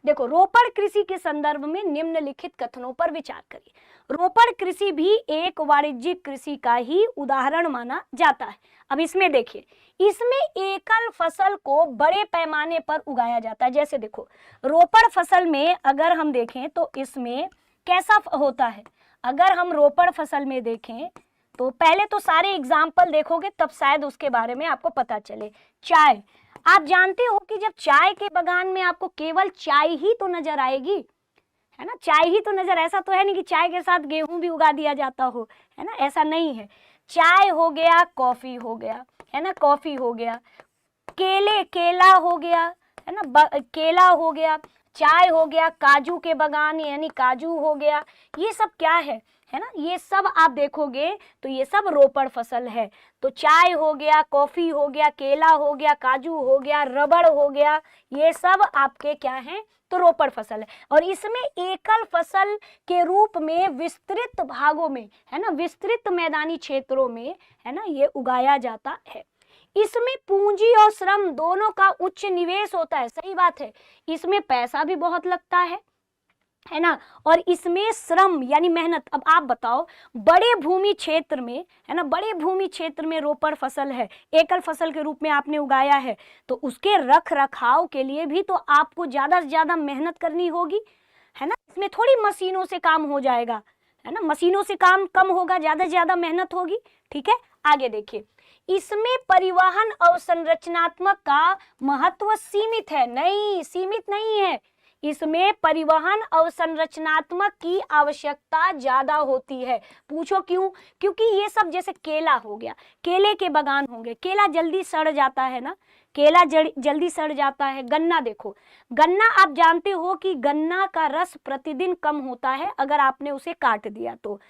देखो, रोपण कृषि के संदर्भ में निम्नलिखित कथनों पर विचार करिए। रोपण कृषि भी एक वाणिज्यिक कृषि का ही उदाहरण माना जाता है। अब इसमें देखिए, इसमें एकल फसल को बड़े पैमाने पर उगाया जाता है। जैसे देखो, रोपण फसल में अगर हम देखें तो इसमें कैसा होता है, अगर हम रोपण फसल में देखें तो पहले तो सारे एग्जाम्पल देखोगे तब शायद उसके बारे में आपको पता चले। चाय, आप जानते हो कि जब चाय के बागान में आपको केवल चाय ही तो नजर आएगी, है ना, चाय ही तो नजर, ऐसा तो है नहीं कि चाय के साथ गेहूं भी उगा दिया जाता हो, है ना, ऐसा नहीं है। चाय हो गया, कॉफी हो गया, है ना, कॉफी हो गया, केला हो गया, है ना, केला हो गया, चाय हो गया, काजू के बागान यानी काजू हो गया, ये सब क्या है ना, ये सब आप देखोगे तो ये सब रोपण फसल है। तो चाय हो गया, कॉफी हो गया, केला हो गया, काजू हो गया, रबड़ हो गया, ये सब आपके क्या हैं, तो रोपण फसल है। और इसमें एकल फसल के रूप में विस्तृत भागों में, है ना, विस्तृत मैदानी क्षेत्रों में, है ना, ये उगाया जाता है। इसमें पूंजी और श्रम दोनों का उच्च निवेश होता है, सही बात है, इसमें पैसा भी बहुत लगता है ना, और इसमें श्रम यानी मेहनत। अब आप बताओ, बड़े भूमि क्षेत्र में, है ना, बड़े भूमि क्षेत्र में रोपण फसल है, एकल फसल के रूप में आपने उगाया है, तो उसके रख रखाव के लिए भी तो आपको ज्यादा से ज्यादा मेहनत करनी होगी, है ना। इसमें थोड़ी मशीनों से काम हो जाएगा, है ना, मशीनों से काम कम होगा, ज्यादा से ज्यादा मेहनत होगी। ठीक है, आगे देखिए, इसमें परिवहन अवसंरचनात्मक का महत्व सीमित है, नहीं, सीमित नहीं है, इसमें परिवहन अवसंरचनात्मक की आवश्यकता ज्यादा होती है। पूछो क्यों? क्योंकि ये सब जैसे केला हो गया, केले के बागान होंगे, केला जल्दी सड़ जाता है ना, केला जल्दी सड़ जाता है। गन्ना देखो, गन्ना आप जानते हो कि गन्ना का रस प्रतिदिन कम होता है अगर आपने उसे काट दिया तो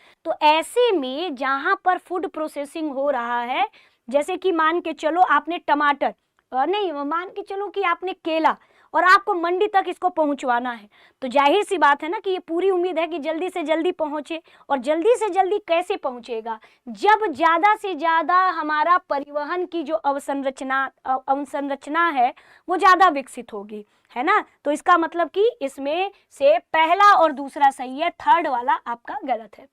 ऐसे में जहां पर फूड प्रोसेसिंग हो रहा है, जैसे कि मान के चलो आपने टमाटर, नहीं, मान के चलो कि आपने केला, और आपको मंडी तक इसको पहुंचवाना है, तो जाहिर सी बात है ना कि ये पूरी उम्मीद है कि जल्दी से जल्दी पहुंचे। और जल्दी से जल्दी कैसे पहुंचेगा? जब ज्यादा से ज्यादा हमारा परिवहन की जो अवसंरचना है वो ज्यादा विकसित होगी, है ना। तो इसका मतलब कि इसमें से पहला और दूसरा सही है, थर्ड वाला आपका गलत है।